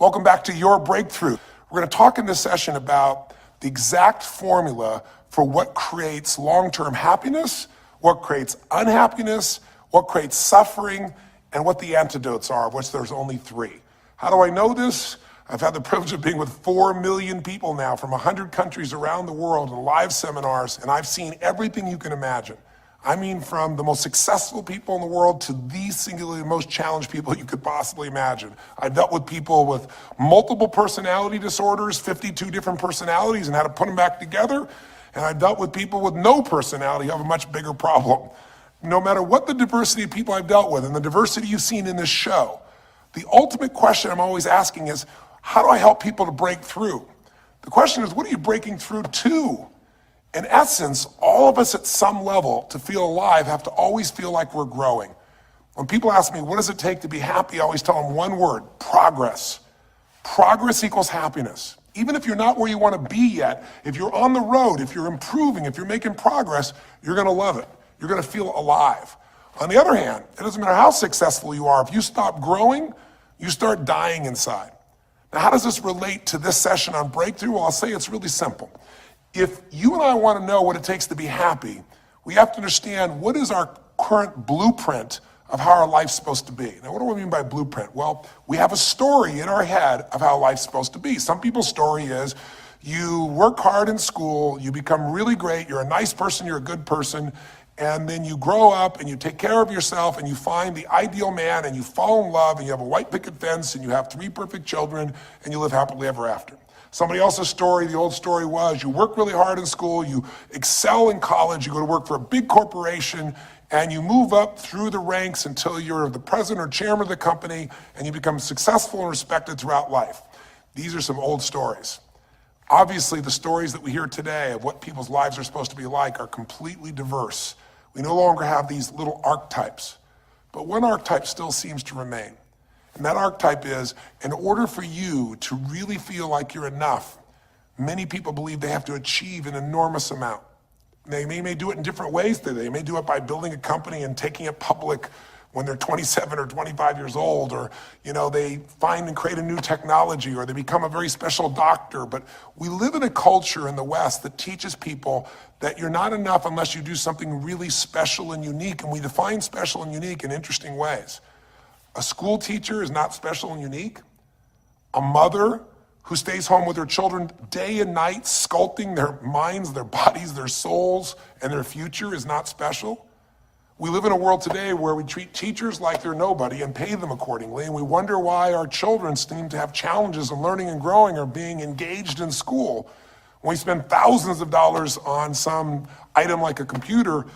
Welcome back to Your Breakthrough. We're going to talk in this session about the exact formula for what creates long-term happiness, what creates unhappiness, what creates suffering, and what the antidotes are, of which there's only 3. How do I know this? I've had the privilege of being with 4 million people now from 100 countries around the world in live seminars, and I've seen everything you can imagine. I mean, from the most successful people in the world to the singularly most challenged people you could possibly imagine. I've dealt with people with multiple personality disorders, 52 different personalities, and how to put them back together. And I've dealt with people with no personality who have a much bigger problem. No matter what the diversity of people I've dealt with and the diversity you've seen in this show, the ultimate question I'm always asking is, how do I help people to break through? The question is, what are you breaking through to? In essence, all of us at some level to feel alive have to always feel like we're growing. When people ask me, what does it take to be happy? I always tell them one word: progress. Progress equals happiness. Even if you're not where you want to be yet, if you're on the road, if you're improving, if you're making progress, you're going to love it. You're going to feel alive. On the other hand, it doesn't matter how successful you are. If you stop growing, you start dying inside. Now, how does this relate to this session on breakthrough? Well, I'll say it's really simple. If you and I want to know what it takes to be happy, we have to understand what is our current blueprint of how our life's supposed to be. Now, what do I mean by blueprint? Well, we have a story in our head of how life's supposed to be. Some people's story is you work hard in school, you become really great, you're a nice person, you're a good person, and then you grow up and you take care of yourself and you find the ideal man and you fall in love and you have a white picket fence and you have 3 perfect children and you live happily ever after. Somebody else's story, the old story was, you work really hard in school, you excel in college, you go to work for a big corporation, and you move up through the ranks until you're the president or chairman of the company, and you become successful and respected throughout life. These are some old stories. Obviously, the stories that we hear today of what people's lives are supposed to be like are completely diverse. We no longer have these little archetypes, but one archetype still seems to remain. And that archetype is, in order for you to really feel like you're enough, many people believe they have to achieve an enormous amount. They may do it in different ways. They may do it by building a company and taking it public when they're 27 or 25 years old, or they find and create a new technology, or they become a very special doctor. But we live in a culture in the West that teaches people that you're not enough unless you do something really special and unique, and we define special and unique in interesting ways. A school teacher is not special and unique. A mother who stays home with her children day and night, sculpting their minds, their bodies, their souls, and their future is not special. We live in a world today where we treat teachers like they're nobody and pay them accordingly, and we wonder why our children seem to have challenges in learning and growing or being engaged in school. When we spend thousands of dollars on some item like a computer,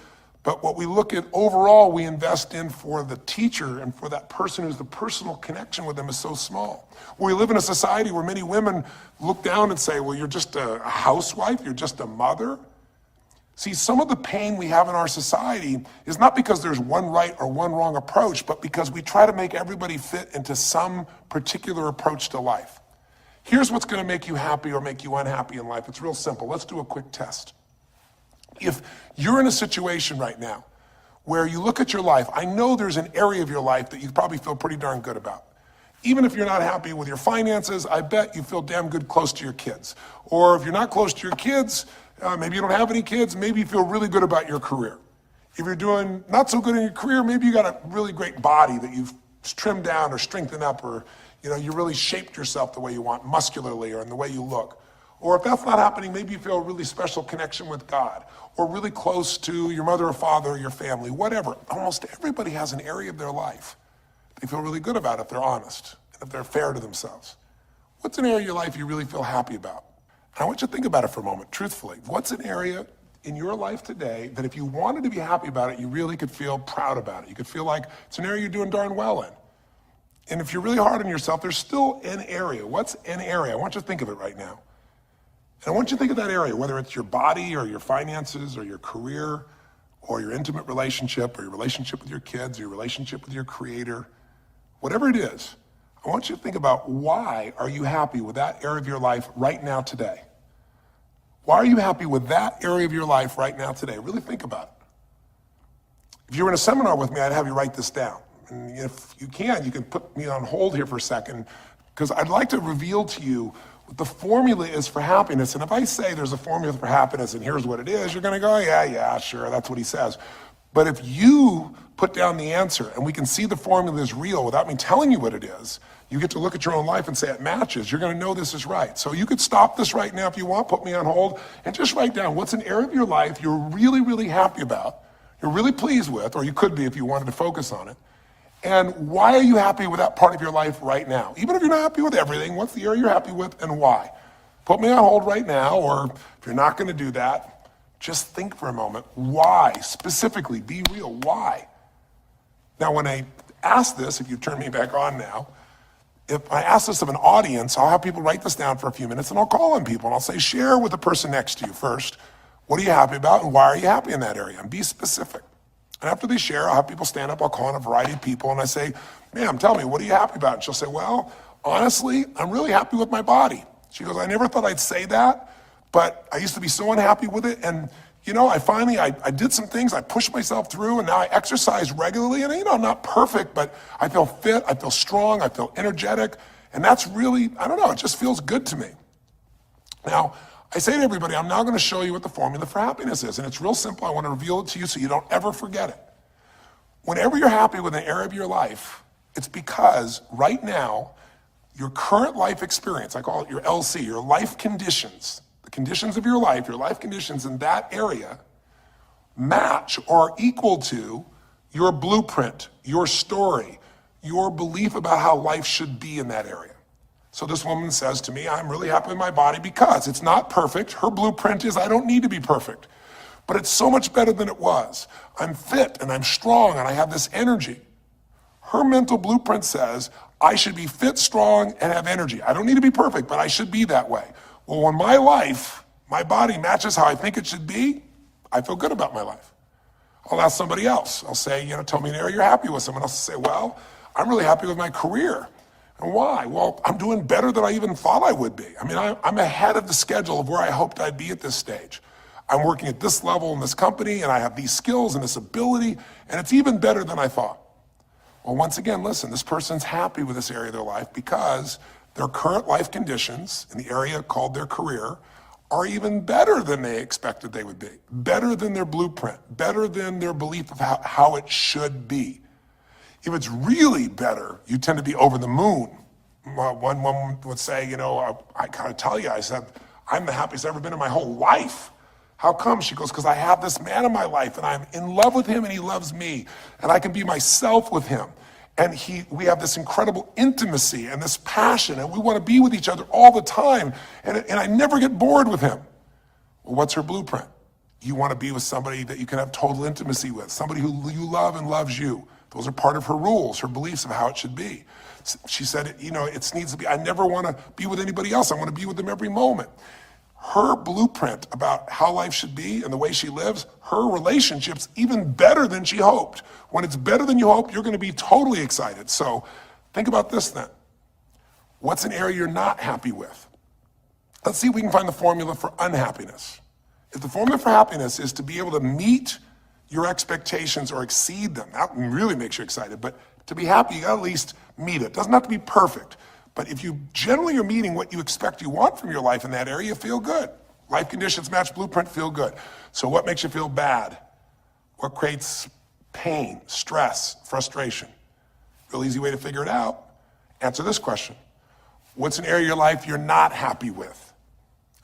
but what we look at overall, we invest in for the teacher and for that person who's the personal connection with them is so small. We live in a society where many women look down and say, well, you're just a housewife, you're just a mother. See, some of the pain we have in our society is not because there's one right or one wrong approach, but because we try to make everybody fit into some particular approach to life. Here's what's going to make you happy or make you unhappy in life. It's real simple. Let's do a quick test. If you're in a situation right now where you look at your life, I know there's an area of your life that you probably feel pretty darn good about. Even if you're not happy with your finances, I bet you feel damn good close to your kids. Or if you're not close to your kids, maybe you don't have any kids, maybe you feel really good about your career. If you're doing not so good in your career, maybe you got a really great body that you've trimmed down or strengthened up, or you really shaped yourself the way you want, muscularly, or in the way you look. Or if that's not happening, maybe you feel a really special connection with God, or really close to your mother or father or your family, whatever. Almost everybody has an area of their life they feel really good about if they're honest and if they're fair to themselves. What's an area of your life you really feel happy about? And I want you to think about it for a moment, truthfully. What's an area in your life today that if you wanted to be happy about it, you really could feel proud about it? You could feel like it's an area you're doing darn well in. And if you're really hard on yourself, there's still an area. What's an area? I want you to think of it right now. And I want you to think of that area, whether it's your body or your finances or your career or your intimate relationship or your relationship with your kids or your relationship with your creator, whatever it is. I want you to think about, why are you happy with that area of your life right now today? Why are you happy with that area of your life right now today? Really think about it. If you were in a seminar with me, I'd have you write this down. And if you can put me on hold here for a second, because I'd like to reveal to you what the formula is for happiness. And if I say there's a formula for happiness and here's what it is, you're gonna go, yeah, sure, that's what he says. But if you put down the answer and we can see the formula is real without me telling you what it is, you get to look at your own life and say it matches. You're gonna know this is right. So you could stop this right now if you want, put me on hold, and just write down what's an area of your life you're really, really happy about, you're really pleased with, or you could be if you wanted to focus on it. And why are you happy with that part of your life right now? Even if you're not happy with everything, what's the area you're happy with and why? Put me on hold right now, or if you're not gonna do that, just think for a moment. Why? Specifically, be real, why? Now, when I ask this, if you turn me back on now, if I ask this of an audience, I'll have people write this down for a few minutes and I'll call on people and I'll say, share with the person next to you first. What are you happy about and why are you happy in that area? And be specific. And after they share, I'll have people stand up, I'll call on a variety of people and I say, ma'am, tell me, what are you happy about? And she'll say, well, honestly, I'm really happy with my body. She goes, I never thought I'd say that, but I used to be so unhappy with it. And you know, I did some things, I pushed myself through and now I exercise regularly and I'm not perfect, but I feel fit, I feel strong, I feel energetic. And that's really, I don't know, it just feels good to me. Now, I say to everybody, I'm now gonna show you what the formula for happiness is. And it's real simple, I wanna reveal it to you so you don't ever forget it. Whenever you're happy with an area of your life, it's because right now, your current life experience, I call it your LC, your life conditions, the conditions of your life conditions in that area match or are equal to your blueprint, your story, your belief about how life should be in that area. So this woman says to me, I'm really happy with my body because it's not perfect. Her blueprint is I don't need to be perfect, but it's so much better than it was. I'm fit and I'm strong and I have this energy. Her mental blueprint says I should be fit, strong, and have energy. I don't need to be perfect, but I should be that way. Well, when my life, my body matches how I think it should be, I feel good about my life. I'll ask somebody else. I'll say, tell me an area you're happy with. Someone else will say, well, I'm really happy with my career. And why? Well, I'm doing better than I even thought I would be. I mean, I'm ahead of the schedule of where I hoped I'd be at this stage. I'm working at this level in this company, and I have these skills and this ability, and it's even better than I thought. Well, once again, listen, this person's happy with this area of their life because their current life conditions in the area called their career are even better than they expected they would be, better than their blueprint, better than their belief of how it should be. If it's really better, you tend to be over the moon. One woman would say, I gotta tell you, I said, I'm the happiest I've ever been in my whole life. How come? She goes, because I have this man in my life and I'm in love with him and he loves me and I can be myself with him. And we have this incredible intimacy and this passion and we want to be with each other all the time. And I never get bored with him. Well, what's her blueprint? You want to be with somebody that you can have total intimacy with, somebody who you love and loves you. Those are part of her rules, her beliefs of how it should be. She said, it needs to be, I never want to be with anybody else. I want to be with them every moment. Her blueprint about how life should be and the way she lives, her relationship's even better than she hoped. When it's better than you hoped, you're going to be totally excited. So think about this then. What's an area you're not happy with? Let's see if we can find the formula for unhappiness. If the formula for happiness is to be able to meet your expectations or exceed them, that really makes you excited, but to be happy, you gotta at least meet it. It doesn't have to be perfect. But if you generally are meeting what you expect you want from your life in that area, you feel good. Life conditions match blueprint, feel good. So what makes you feel bad? What creates pain, stress, frustration? Real easy way to figure it out. Answer this question. What's an area of your life you're not happy with?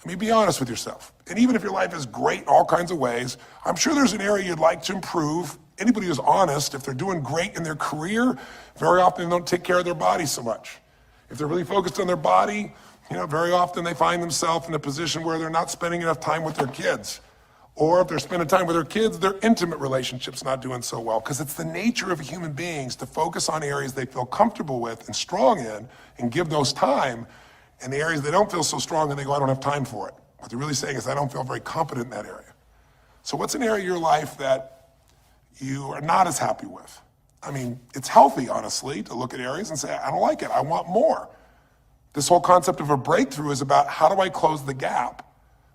I mean, be honest with yourself. And even if your life is great in all kinds of ways, I'm sure there's an area you'd like to improve. Anybody who's honest, if they're doing great in their career, very often they don't take care of their body so much. If they're really focused on their body, very often they find themselves in a position where they're not spending enough time with their kids. Or if they're spending time with their kids, their intimate relationship's not doing so well. Because it's the nature of human beings to focus on areas they feel comfortable with and strong in and give those time. And the areas they don't feel so strong and they go, I don't have time for it. What they're really saying is, I don't feel very competent in that area. So what's an area of your life that you are not as happy with? I mean, it's healthy, honestly, to look at areas and say, I don't like it, I want more. This whole concept of a breakthrough is about how do I close the gap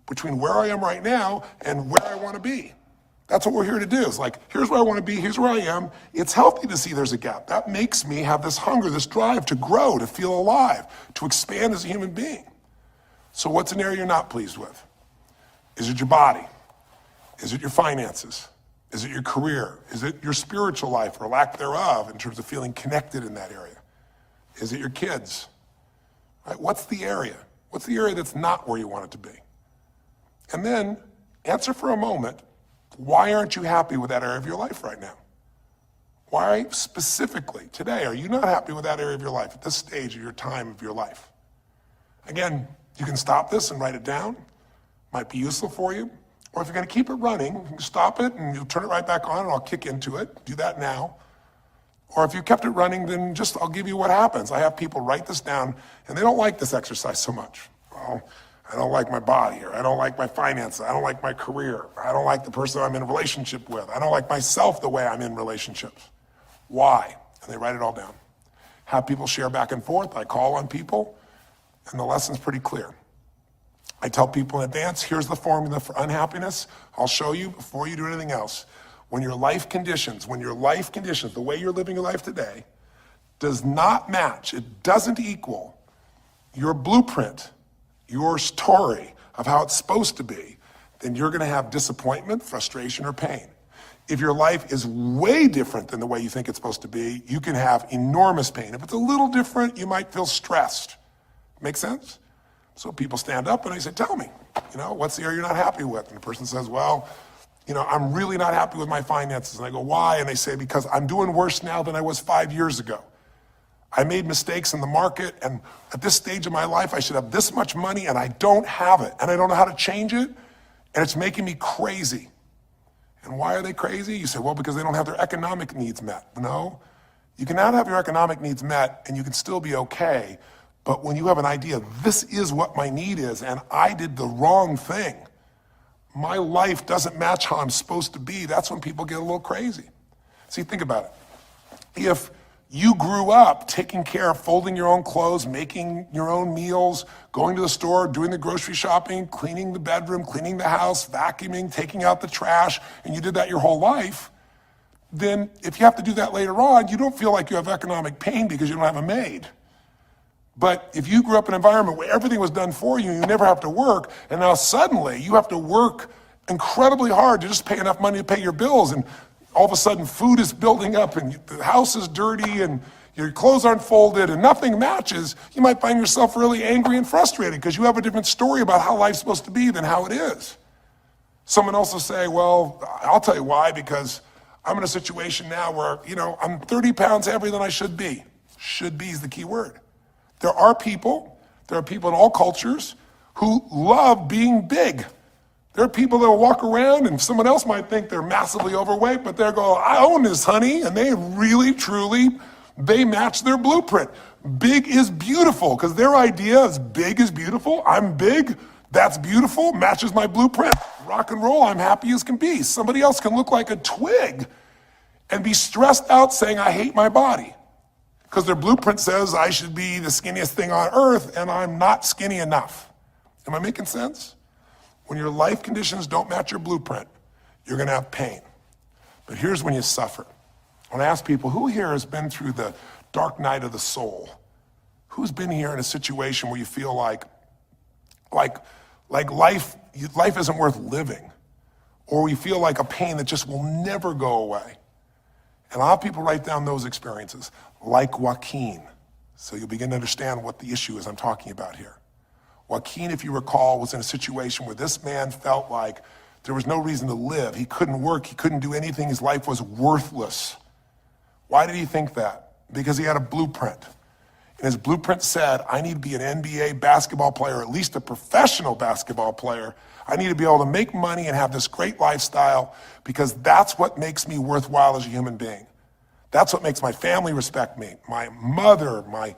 between where I am right now and where I want to be. That's what we're here to do. It's like, here's where I want to be, here's where I am. It's healthy to see there's a gap. That makes me have this hunger, this drive to grow, to feel alive, to expand as a human being. So what's an area you're not pleased with? Is it your body? Is it your finances? Is it your career? Is it your spiritual life or lack thereof in terms of feeling connected in that area? Is it your kids? Right? What's the area? What's the area that's not where you want it to be? And then answer for a moment, why aren't you happy with that area of your life right now? Why specifically today are you not happy with that area of your life at this stage of your time of your life? Again, you can stop this and write it down. Might be useful for you. Or if you're going to keep it running, you can stop it and you'll turn it right back on and I'll kick into it. Do that now. Or if you kept it running, then I'll give you what happens. I have people write this down and they don't like this exercise so much. Well, I don't like my body, or I don't like my finances, I don't like my career, I don't like the person I'm in a relationship with, I don't like myself the way I'm in relationships. Why? And they write it all down. Have people share back and forth. I call on people, and the lesson's pretty clear. I tell people in advance, here's the formula for unhappiness. I'll show you before you do anything else. When your life conditions, the way you're living your life today, does not match, it doesn't equal your blueprint, your story of how it's supposed to be, then you're gonna have disappointment, frustration, or pain. If your life is way different than the way you think it's supposed to be, you can have enormous pain. If it's a little different, you might feel stressed. Make sense? So people stand up and I say, tell me, what's the area you're not happy with? And the person says, well, I'm really not happy with my finances. And I go, why? And they say, because I'm doing worse now than I was 5 years ago. I made mistakes in the market, and at this stage of my life, I should have this much money, and I don't have it, and I don't know how to change it, and it's making me crazy. And why are they crazy? You say, well, because they don't have their economic needs met. No, you can not have your economic needs met, and you can still be okay, but when you have an idea, this is what my need is, and I did the wrong thing, my life doesn't match how I'm supposed to be, that's when people get a little crazy. See, think about it. If you grew up taking care of folding your own clothes, making your own meals, going to the store, doing the grocery shopping, cleaning the bedroom, cleaning the house, vacuuming, taking out the trash, and you did that your whole life, then if you have to do that later on, you don't feel like you have economic pain because you don't have a maid. But if you grew up in an environment where everything was done for you, you never have to work, and now suddenly you have to work incredibly hard to just pay enough money to pay your bills, and all of a sudden food is building up and the house is dirty and your clothes aren't folded and nothing matches, you might find yourself really angry and frustrated because you have a different story about how life's supposed to be than how it is. Someone else will say, well, I'll tell you why, because I'm in a situation now where, I'm 30 pounds heavier than I should be. Should be is the key word. There are people in all cultures who love being big. There are people that will walk around and someone else might think they're massively overweight, but they're going, I own this, honey. And they really, truly, they match their blueprint. Big is beautiful, because their idea is big is beautiful. I'm big, that's beautiful, matches my blueprint. Rock and roll, I'm happy as can be. Somebody else can look like a twig and be stressed out saying, I hate my body. Because their blueprint says I should be the skinniest thing on earth and I'm not skinny enough. Am I making sense? When your life conditions don't match your blueprint, you're gonna have pain. But here's when you suffer. When I ask people, who here has been through the dark night of the soul? Who's been here in a situation where you feel like life isn't worth living? Or we feel like a pain that just will never go away? And a lot of people write down those experiences, like Joaquin. So you'll begin to understand what the issue is I'm talking about here. Joaquin, if you recall, was in a situation where this man felt like there was no reason to live. He couldn't work, he couldn't do anything, his life was worthless. Why did he think that? Because he had a blueprint. And his blueprint said, I need to be an NBA basketball player, at least a professional basketball player. I need to be able to make money and have this great lifestyle because that's what makes me worthwhile as a human being. That's what makes my family respect me. My mother, my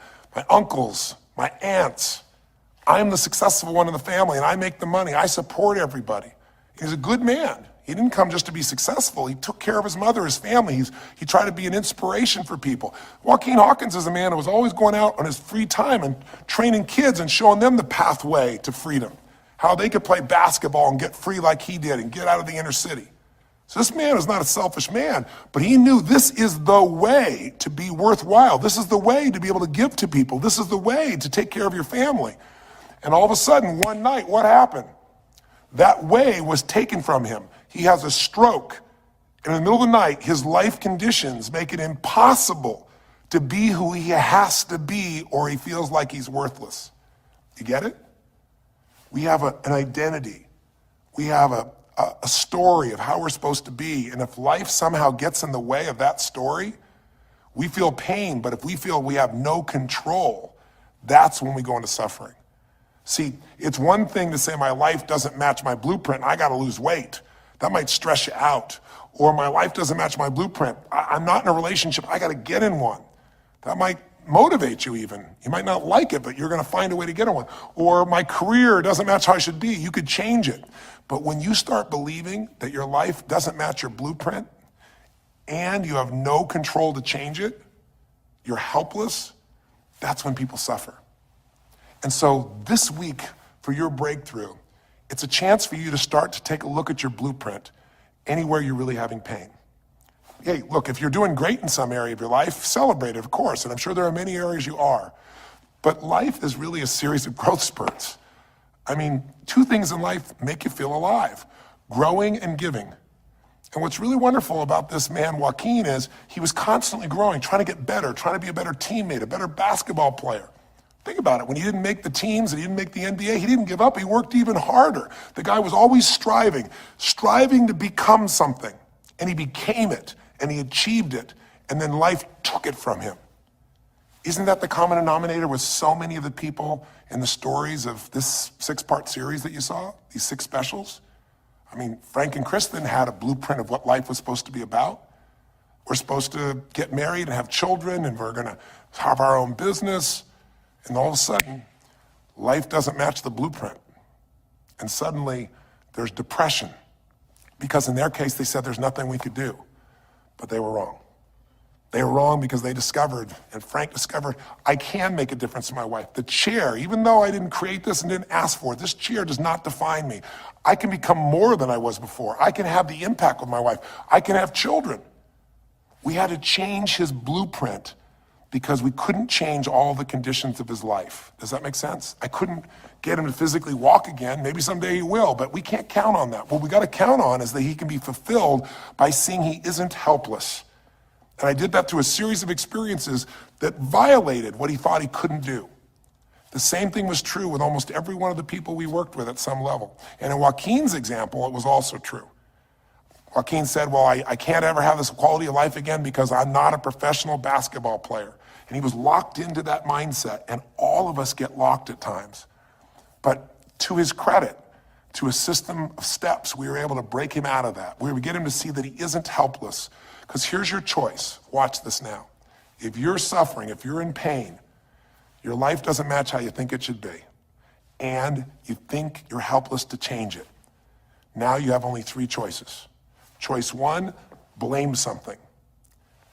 uncles, my aunts. I'm the successful one in the family and I make the money. I support everybody. He's a good man. He didn't come just to be successful. He took care of his mother, his family. He tried to be an inspiration for people. Joaquin Hawkins is a man who was always going out on his free time and training kids and showing them the pathway to freedom, how they could play basketball and get free like he did and get out of the inner city. So this man is not a selfish man, but he knew this is the way to be worthwhile. This is the way to be able to give to people. This is the way to take care of your family. And all of a sudden, one night, what happened? That way was taken from him. He has a stroke. And in the middle of the night, his life conditions make it impossible to be who he has to be, or he feels like he's worthless. You get it? We have an identity. We have a story of how we're supposed to be. And if life somehow gets in the way of that story, we feel pain. But if we feel we have no control, that's when we go into suffering. See, it's one thing to say my life doesn't match my blueprint, I gotta lose weight. That might stress you out. Or my life doesn't match my blueprint, I'm not in a relationship, I gotta get in one. That might motivate you even. You might not like it, but you're gonna find a way to get in one. Or my career doesn't match how I should be, you could change it. But when you start believing that your life doesn't match your blueprint and you have no control to change it, you're helpless, that's when people suffer. And so this week for your breakthrough, it's a chance for you to start to take a look at your blueprint anywhere you're really having pain. Hey, look, if you're doing great in some area of your life, celebrate it, of course, and I'm sure there are many areas you are. But life is really a series of growth spurts. I mean, two things in life make you feel alive: growing and giving. And what's really wonderful about this man, Joaquin, is he was constantly growing, trying to get better, trying to be a better teammate, a better basketball player. Think about it. When he didn't make the teams and he didn't make the NBA, he didn't give up. He worked even harder. The guy was always striving to become something. And he became it, and he achieved it, and then life took it from him. Isn't that the common denominator with so many of the people in the stories of this 6-part series that you saw, these 6 specials? I mean, Frank and Kristen had a blueprint of what life was supposed to be about. We're supposed to get married and have children, and we're gonna have our own business. And all of a sudden, life doesn't match the blueprint. And suddenly, there's depression. Because in their case, they said there's nothing we could do. But they were wrong. They were wrong because they discovered, and Frank discovered, I can make a difference in my wife. The chair, even though I didn't create this and didn't ask for it, this chair does not define me. I can become more than I was before. I can have the impact with my wife. I can have children. We had to change his blueprint because we couldn't change all the conditions of his life. Does that make sense? I couldn't get him to physically walk again. Maybe someday he will, but we can't count on that. What we gotta count on is that he can be fulfilled by seeing he isn't helpless. And I did that through a series of experiences that violated what he thought he couldn't do. The same thing was true with almost every one of the people we worked with at some level. And in Joaquin's example, it was also true. Joaquin said, well, I can't ever have this quality of life again because I'm not a professional basketball player. And he was locked into that mindset, and all of us get locked at times. But to his credit, to a system of steps, we were able to break him out of that. We were get him to see that he isn't helpless. Because here's your choice. Watch this now. If you're suffering, if you're in pain, your life doesn't match how you think it should be, and you think you're helpless to change it, now you have only 3 choices. Choice 1, blame something.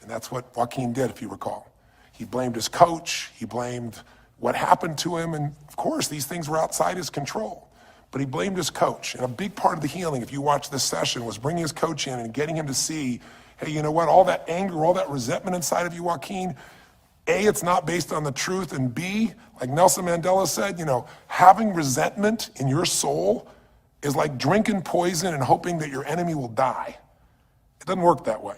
And that's what Joaquin did, if you recall. He blamed his coach, he blamed what happened to him, and of course, these things were outside his control. But he blamed his coach. And a big part of the healing, if you watch this session, was bringing his coach in and getting him to see, hey, you know what, all that anger, all that resentment inside of you, Joaquin, A, it's not based on the truth, and B, like Nelson Mandela said, having resentment in your soul is like drinking poison and hoping that your enemy will die. It doesn't work that way.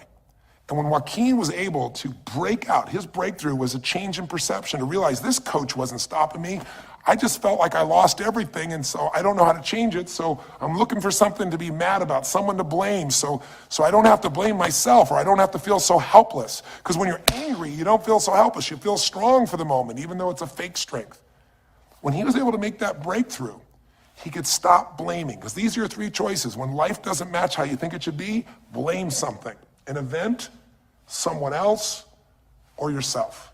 And when Joaquin was able to break out, his breakthrough was a change in perception, to realize this coach wasn't stopping me. I just felt like I lost everything, and so I don't know how to change it, so I'm looking for something to be mad about, someone to blame, so I don't have to blame myself, or I don't have to feel so helpless. Because when you're angry, you don't feel so helpless. You feel strong for the moment, even though it's a fake strength. When he was able to make that breakthrough, he could stop blaming, because these are your 3 choices. When life doesn't match how you think it should be, blame something. An event, someone else, or yourself.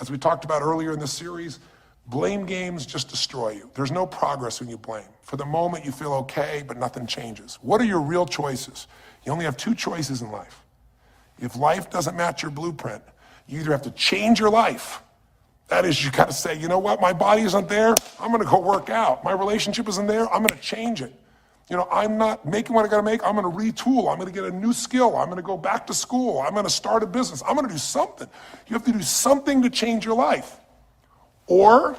As we talked about earlier in this series, blame games just destroy you. There's no progress when you blame. For the moment, you feel okay, but nothing changes. What are your real choices? You only have 2 choices in life. If life doesn't match your blueprint, you either have to change your life. That is, you gotta say, you know what, my body isn't there, I'm gonna go work out. My relationship isn't there, I'm gonna change it. I'm not making what I gotta make. I'm gonna retool. I'm gonna get a new skill. I'm gonna go back to school. I'm gonna start a business. I'm gonna do something. You have to do something to change your life. Or,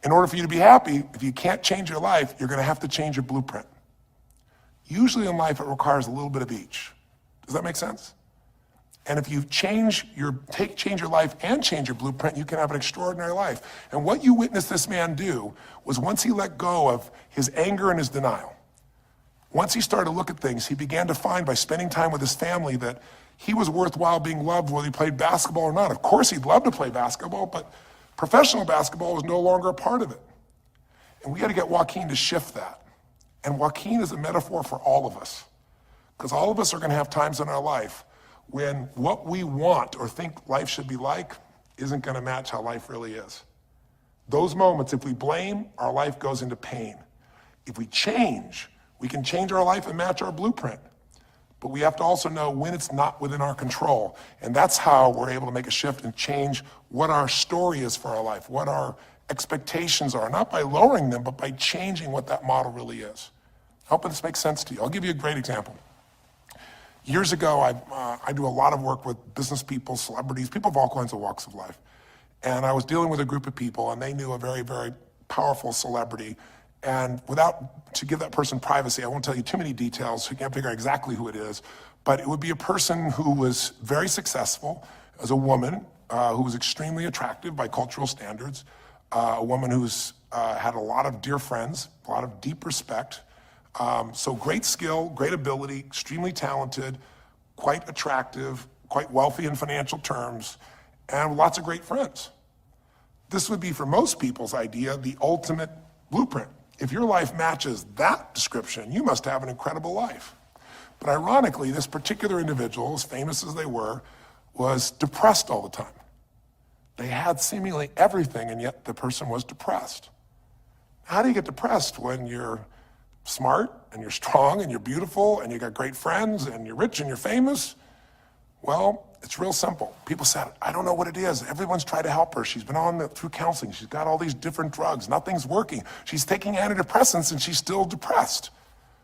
in order for you to be happy, if you can't change your life, you're gonna have to change your blueprint. Usually in life, it requires a little bit of each. Does that make sense? And if you change your life and change your blueprint, you can have an extraordinary life. And what you witnessed this man do was once he let go of his anger and his denial, once he started to look at things, he began to find by spending time with his family that he was worthwhile being loved whether he played basketball or not. Of course, he'd love to play basketball, but professional basketball was no longer a part of it. And we got to get Joaquin to shift that. And Joaquin is a metaphor for all of us, because all of us are going to have times in our life when what we want or think life should be like isn't going to match how life really is. Those moments, if we blame, our life goes into pain. If we change, we can change our life and match our blueprint. But we have to also know when it's not within our control. And that's how we're able to make a shift and change what our story is for our life, what our expectations are, not by lowering them, but by changing what that model really is. I hope this makes sense to you. I'll give you a great example. Years ago, I do a lot of work with business people, celebrities, people of all kinds of walks of life. And I was dealing with a group of people, and they knew a very, very powerful celebrity. And to give that person privacy, I won't tell you too many details, so you can't figure out exactly who it is, but it would be a person who was very successful as a woman, who was extremely attractive by cultural standards, a woman who's had a lot of dear friends, a lot of deep respect, so great skill, great ability, extremely talented, quite attractive, quite wealthy in financial terms, and lots of great friends. This would be, for most people's idea, the ultimate blueprint. If your life matches that description, you must have an incredible life. But ironically, this particular individual, as famous as they were, was depressed all the time. They had seemingly everything, and yet the person was depressed. How do you get depressed when you're smart, and you're strong, and you're beautiful, and you got great friends, and you're rich, and you're famous? Well, it's real simple. People said, I don't know what it is. Everyone's tried to help her. She's been through counseling. She's got all these different drugs. Nothing's working. She's taking antidepressants and she's still depressed,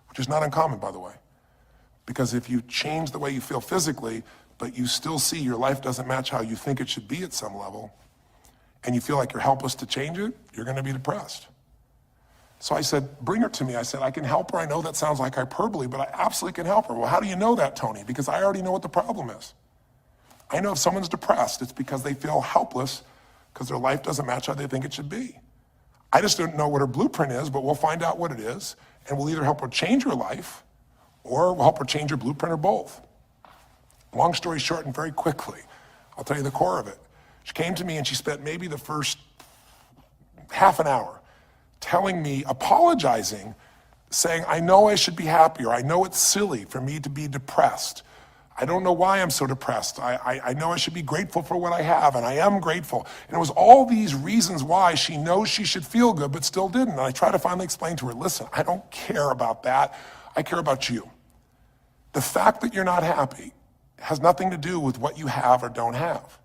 which is not uncommon, by the way. Because if you change the way you feel physically, but you still see your life doesn't match how you think it should be at some level, and you feel like you're helpless to change it, you're going to be depressed. So I said, bring her to me. I said, I can help her. I know that sounds like hyperbole, but I absolutely can help her. Well, how do you know that, Tony? Because I already know what the problem is. I know if someone's depressed, it's because they feel helpless because their life doesn't match how they think it should be. I just don't know what her blueprint is, but we'll find out what it is, and we'll either help her change her life or we'll help her change her blueprint, or both. Long story short, and very quickly, I'll tell you the core of it. She came to me and she spent maybe the first half an hour telling me, apologizing, saying, I know I should be happier. I know it's silly for me to be depressed. I don't know why I'm so depressed. I know I should be grateful for what I have, and I am grateful. And it was all these reasons why she knows she should feel good, but still didn't. And I tried to finally explain to her, listen, I don't care about that. I care about you. The fact that you're not happy has nothing to do with what you have or don't have.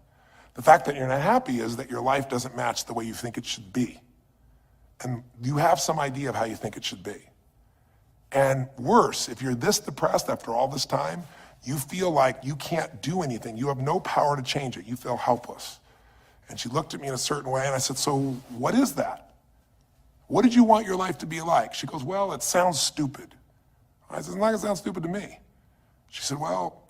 The fact that you're not happy is that your life doesn't match the way you think it should be. And you have some idea of how you think it should be. And worse, if you're this depressed after all this time, you feel like you can't do anything. You have no power to change it. You feel helpless. And she looked at me in a certain way, and I said, so what is that? What did you want your life to be like? She goes, well, it sounds stupid. I said, it's not going to sound stupid to me. She said, well,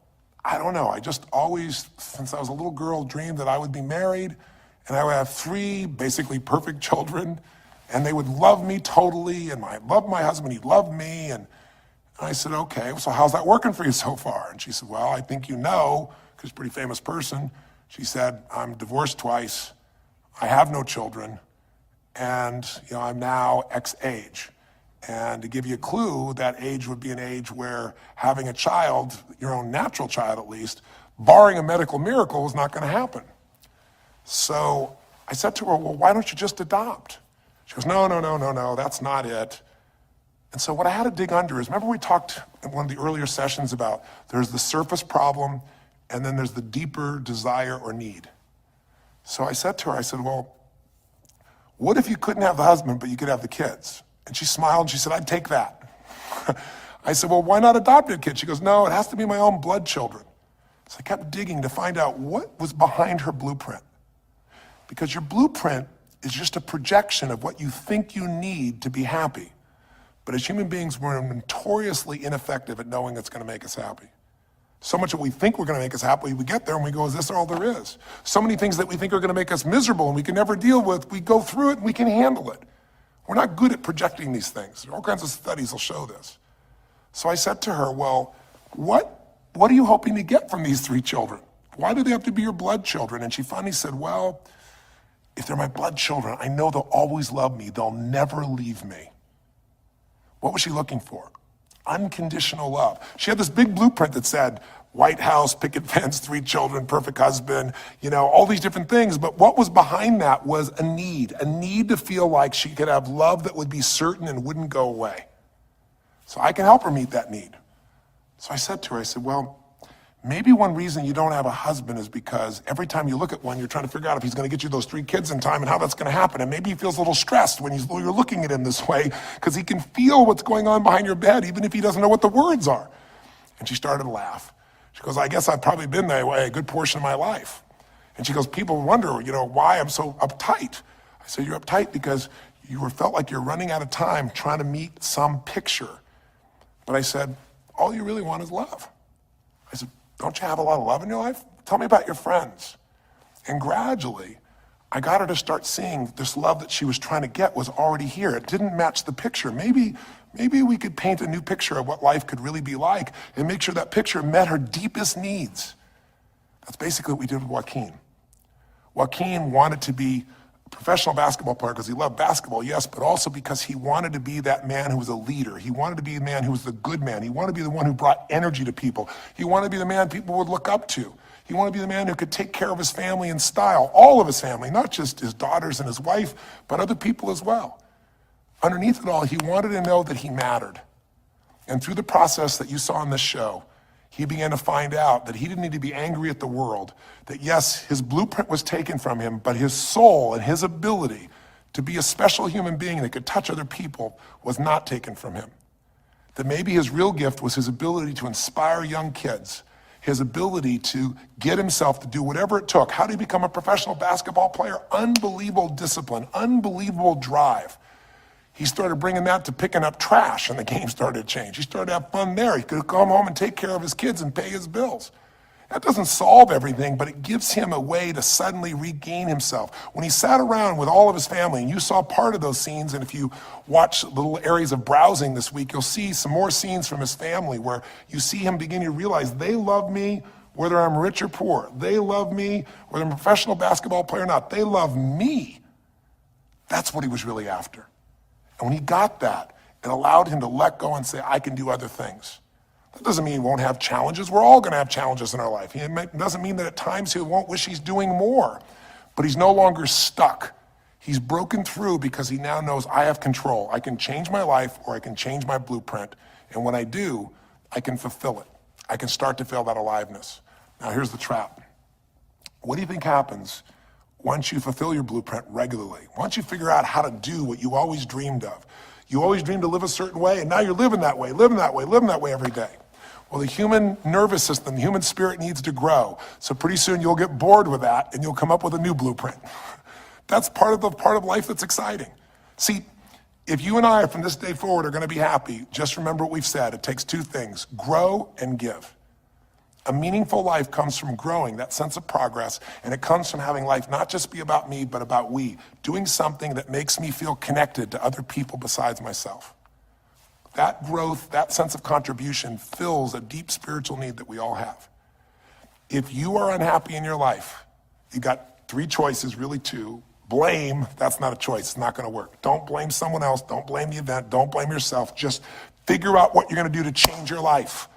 I don't know. I just always, since I was a little girl, dreamed that I would be married, and I would have 3 basically perfect children, and they would love me totally, and I loved my husband, he loved me, and I said, okay, so how's that working for you so far? And she said, well, I think you know, because she's a pretty famous person. She said, I'm divorced twice, I have no children, and I'm now X age. And to give you a clue, that age would be an age where having a child, your own natural child at least, barring a medical miracle, is not going to happen. So I said to her, well, why don't you just adopt? She goes, no, that's not it. And so what I had to dig under is, remember we talked in one of the earlier sessions about there's the surface problem and then there's the deeper desire or need. So I said to her, I said, well, what if you couldn't have the husband, but you could have the kids? And she smiled and she said, I'd take that. I said, well, why not adopted kids? She goes, no, it has to be my own blood children. So I kept digging to find out what was behind her blueprint. Because your blueprint is just a projection of what you think you need to be happy. But as human beings, we're notoriously ineffective at knowing it's going to make us happy. So much that we think we're going to make us happy, we get there and we go, is this all there is? So many things that we think are going to make us miserable and we can never deal with, we go through it and we can handle it. We're not good at projecting these things. All kinds of studies will show this. So I said to her, well, what are you hoping to get from these 3 children? Why do they have to be your blood children? And she finally said, well, if they're my blood children, I know they'll always love me. They'll never leave me. What was she looking for? Unconditional love. She had this big blueprint that said, White House, picket fence, 3 children, perfect husband, all these different things. But what was behind that was a need to feel like she could have love that would be certain and wouldn't go away. So I can help her meet that need. So I said to her, well, maybe one reason you don't have a husband is because every time you look at one, you're trying to figure out if he's going to get you those 3 kids in time and how that's going to happen. And maybe he feels a little stressed when you're looking at him this way because he can feel what's going on behind your bed, even if he doesn't know what the words are. And she started to laugh. She goes, I guess I've probably been that way a good portion of my life. And she goes, people wonder, why I'm so uptight. I said, you're uptight because you felt like you're running out of time trying to meet some picture. But I said, all you really want is love. I said, don't you have a lot of love in your life? Tell me about your friends. And gradually, I got her to start seeing this love that she was trying to get was already here. It didn't match the picture. Maybe we could paint a new picture of what life could really be like and make sure that picture met her deepest needs. That's basically what we did with Joaquin. Joaquin wanted to be a professional basketball player because he loved basketball, yes, but also because he wanted to be that man who was a leader. He wanted to be the man who was the good man. He wanted to be the one who brought energy to people. He wanted to be the man people would look up to. He wanted to be the man who could take care of his family in style, all of his family, not just his daughters and his wife, but other people as well. Underneath it all, he wanted to know that he mattered. And through the process that you saw in this show, he began to find out that he didn't need to be angry at the world, that yes, his blueprint was taken from him, but his soul and his ability to be a special human being that could touch other people was not taken from him. That maybe his real gift was his ability to inspire young kids, his ability to get himself to do whatever it took. How did he become a professional basketball player? Unbelievable discipline, unbelievable drive. He started bringing that to picking up trash, and the game started to change. He started to have fun there. He could come home and take care of his kids and pay his bills. That doesn't solve everything, but it gives him a way to suddenly regain himself. When he sat around with all of his family, and you saw part of those scenes, and if you watch little areas of browsing this week, you'll see some more scenes from his family where you see him begin to realize they love me whether I'm rich or poor. They love me whether I'm a professional basketball player or not. They love me. That's what he was really after. And when he got that, it allowed him to let go and say, I can do other things. That doesn't mean he won't have challenges. We're all going to have challenges in our life. It doesn't mean that at times he won't wish he's doing more, but he's no longer stuck. He's broken through because he now knows I have control. I can change my life or I can change my blueprint. And when I do, I can fulfill it. I can start to feel that aliveness. Now here's the trap. What do you think happens once you fulfill your blueprint regularly? Once you figure out how to do what you always dreamed of? You always dreamed to live a certain way, and now you're living that way every day. Well, the human nervous system, the human spirit needs to grow. So pretty soon you'll get bored with that and you'll come up with a new blueprint. That's part of life that's exciting. See, if you and I from this day forward are going to be happy, just remember what we've said. It takes 2 things, grow and give. A meaningful life comes from growing, that sense of progress, and it comes from having life not just be about me, but about we, doing something that makes me feel connected to other people besides myself. That growth, that sense of contribution fills a deep spiritual need that we all have. If you are unhappy in your life, you got 3 choices, really 2. Blame, that's not a choice, it's not gonna work. Don't blame someone else, don't blame the event, don't blame yourself, just figure out what you're gonna do to change your life.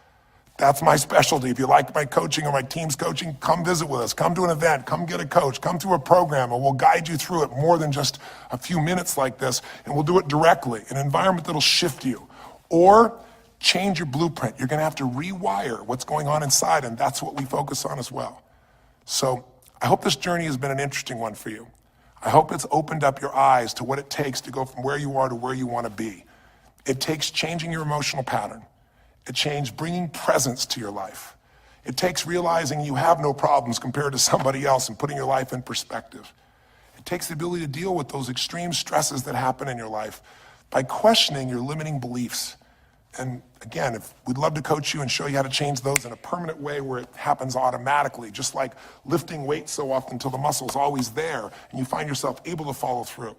That's my specialty. If you like my coaching or my team's coaching, come visit with us. Come to an event, come get a coach, come to a program, and we'll guide you through it more than just a few minutes like this, and we'll do it directly, an environment that'll shift you. Or change your blueprint. You're gonna have to rewire what's going on inside, and that's what we focus on as well. So I hope this journey has been an interesting one for you. I hope it's opened up your eyes to what it takes to go from where you are to where you wanna be. It takes changing your emotional pattern. It takes bringing presence to your life. It takes realizing you have no problems compared to somebody else and putting your life in perspective. It takes the ability to deal with those extreme stresses that happen in your life by questioning your limiting beliefs. And again, we'd love to coach you and show you how to change those in a permanent way where it happens automatically, just like lifting weights so often until the muscle's always there and you find yourself able to follow through.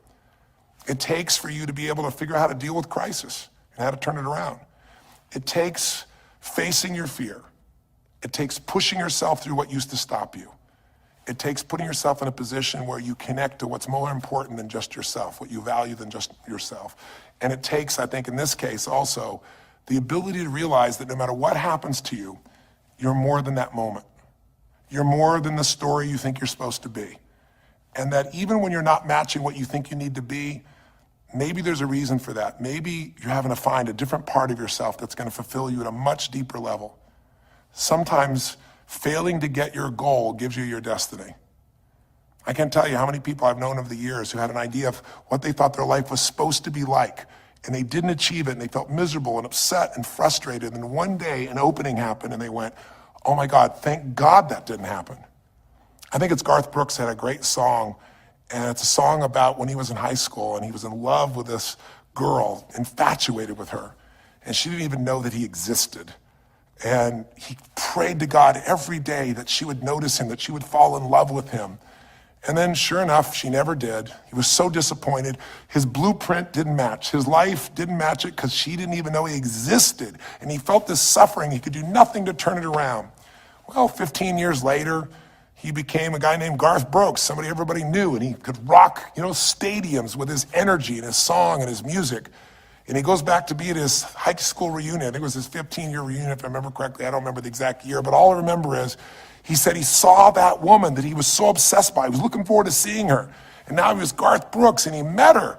It takes for you to be able to figure out how to deal with crisis and how to turn it around. It takes facing your fear. It takes pushing yourself through what used to stop you. It takes putting yourself in a position where you connect to what's more important than just yourself, what you value than just yourself. And it takes, I think in this case also, the ability to realize that no matter what happens to you, you're more than that moment. You're more than the story you think you're supposed to be. And that even when you're not matching what you think you need to be, maybe there's a reason for that. Maybe you're having to find a different part of yourself that's going to fulfill you at a much deeper level. Sometimes failing to get your goal gives you your destiny. I can't tell you how many people I've known over the years who had an idea of what they thought their life was supposed to be like, and they didn't achieve it, and they felt miserable and upset and frustrated. And one day an opening happened and they went, oh my God, thank God that didn't happen. I think it's Garth Brooks had a great song, and it's a song about when he was in high school and he was in love with this girl, infatuated with her, and she didn't even know that he existed. And he prayed to God every day that she would notice him, that she would fall in love with him. And then sure enough, she never did. He was so disappointed. His blueprint didn't match. His life didn't match it because she didn't even know he existed. And he felt this suffering. He could do nothing to turn it around. Well, 15 years later, he became a guy named Garth Brooks, somebody everybody knew, and he could rock, stadiums with his energy and his song and his music. And he goes back to be at his high school reunion. I think it was his 15-year reunion, if I remember correctly. I don't remember the exact year, but all I remember is he said he saw that woman that he was so obsessed by. He was looking forward to seeing her. And now he was Garth Brooks, and he met her.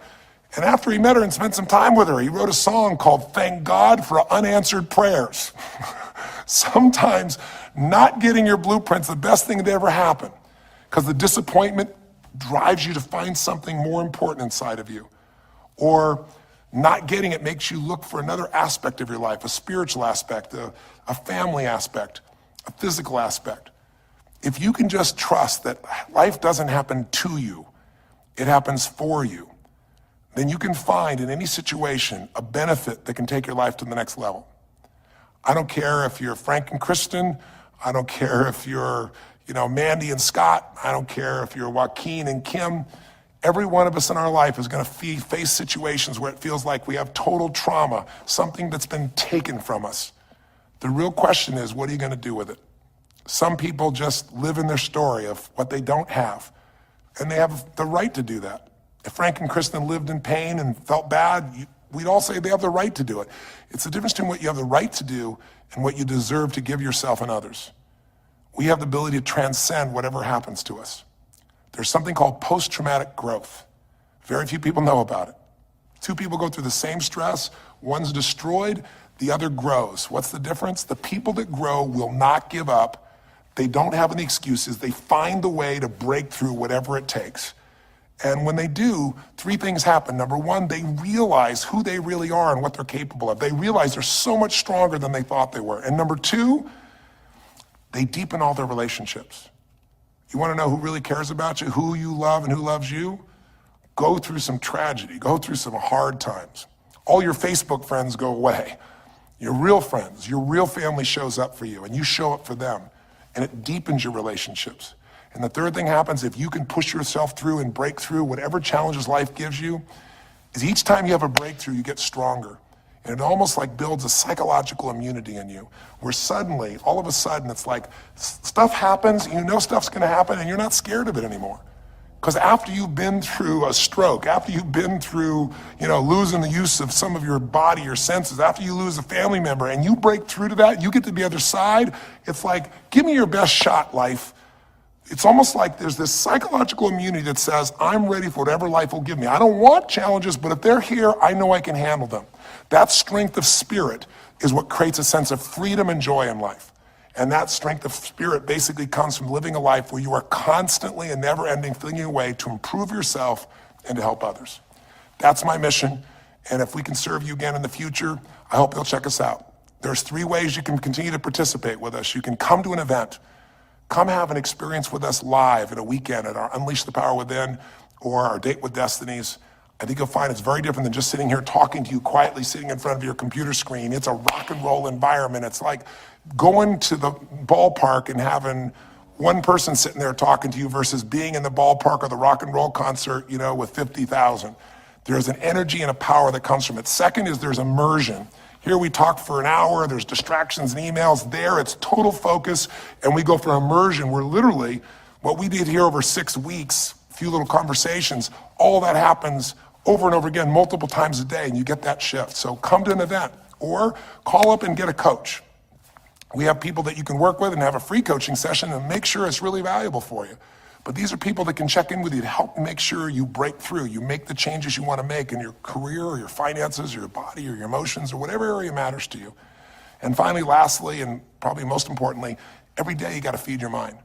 And after he met her and spent some time with her, he wrote a song called Thank God for Unanswered Prayers. Sometimes not getting your blueprint's the best thing that ever happened, because the disappointment drives you to find something more important inside of you. Or not getting it makes you look for another aspect of your life, a spiritual aspect, a family aspect, a physical aspect. If you can just trust that life doesn't happen to you, it happens for you, then you can find in any situation a benefit that can take your life to the next level. I don't care if you're Frank and Kristen. I don't care if you're, Mandy and Scott. I don't care if you're Joaquin and Kim. Every one of us in our life is going to face situations where it feels like we have total trauma, something that's been taken from us. The real question is, what are you going to do with it? Some people just live in their story of what they don't have, and they have the right to do that. If Frank and Kristen lived in pain and felt bad, we'd all say they have the right to do it. It's the difference between what you have the right to do and what you deserve to give yourself and others. We have the ability to transcend whatever happens to us. There's something called post-traumatic growth. Very few people know about it. Two people go through the same stress, one's destroyed, the other grows. What's the difference? The people that grow will not give up. They don't have any excuses. They find the way to break through whatever it takes. And when they do, three things happen. Number one, they realize who they really are and what they're capable of. They realize they're so much stronger than they thought they were. And number two, they deepen all their relationships. You want to know who really cares about you, who you love and who loves you? Go through some tragedy, go through some hard times. All your Facebook friends go away. Your real friends, your real family shows up for you, and you show up for them, and it deepens your relationships. And the third thing happens, if you can push yourself through and break through whatever challenges life gives you, is each time you have a breakthrough, you get stronger. And it almost like builds a psychological immunity in you, where suddenly, all of a sudden, it's like stuff happens, you know stuff's gonna happen, and you're not scared of it anymore. Because after you've been through a stroke, after you've been through, losing the use of some of your body, your senses, after you lose a family member, and you break through to that, you get to the other side, it's like, give me your best shot, life. It's almost like there's this psychological immunity that says, I'm ready for whatever life will give me. I don't want challenges, but if they're here, I know I can handle them. That strength of spirit is what creates a sense of freedom and joy in life. And that strength of spirit basically comes from living a life where you are constantly and never ending finding a way to improve yourself and to help others. That's my mission. And if we can serve you again in the future, I hope you'll check us out. There's 3 ways you can continue to participate with us. You can come to an event, come have an experience with us live at a weekend at our Unleash the Power Within or our Date with Destinies. I think you'll find it's very different than just sitting here talking to you quietly, sitting in front of your computer screen. It's a rock and roll environment. It's like going to the ballpark and having one person sitting there talking to you versus being in the ballpark or the rock and roll concert, with 50,000. There's an energy and a power that comes from it. Second is there's immersion. Here we talk for an hour, there's distractions and emails. There it's total focus, and we go for immersion where literally what we did here over 6 weeks, a few little conversations, all that happens over and over again, multiple times a day, and you get that shift. So come to an event or call up and get a coach. We have people that you can work with and have a free coaching session and make sure it's really valuable for you. But these are people that can check in with you to help make sure you break through, you make the changes you want to make in your career or your finances or your body or your emotions or whatever area matters to you. And finally, lastly, and probably most importantly, every day you got to feed your mind.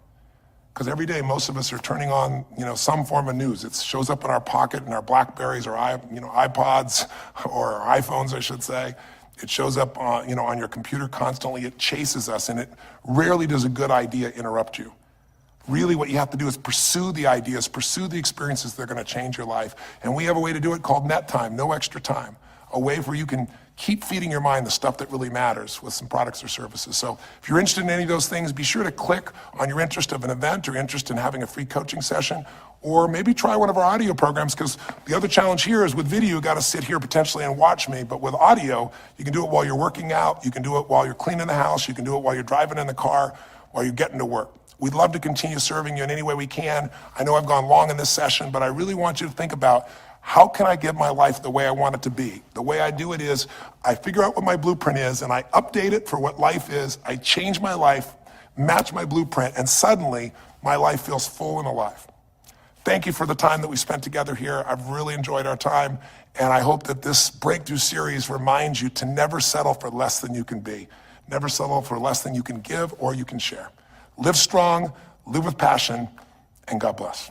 Because every day most of us are turning on, some form of news. It shows up in our pocket, in our Blackberries or iPods or our iPhones, I should say. It shows up on your computer constantly. It chases us, and it rarely does a good idea interrupt you. Really what you have to do is pursue the ideas, pursue the experiences that are going to change your life. And we have a way to do it called net time, no extra time. A way where you can keep feeding your mind the stuff that really matters with some products or services. So if you're interested in any of those things, be sure to click on your interest of an event or interest in having a free coaching session, or maybe try one of our audio programs, because the other challenge here is with video, you got to sit here potentially and watch me, but with audio, you can do it while you're working out, you can do it while you're cleaning the house, you can do it while you're driving in the car, while you're getting to work. We'd love to continue serving you in any way we can. I know I've gone long in this session, but I really want you to think about how can I get my life the way I want it to be? The way I do it is I figure out what my blueprint is and I update it for what life is. I change my life, match my blueprint, and suddenly my life feels full and alive. Thank you for the time that we spent together here. I've really enjoyed our time, and I hope that this breakthrough series reminds you to never settle for less than you can be. Never settle for less than you can give or you can share. Live strong, live with passion, and God bless.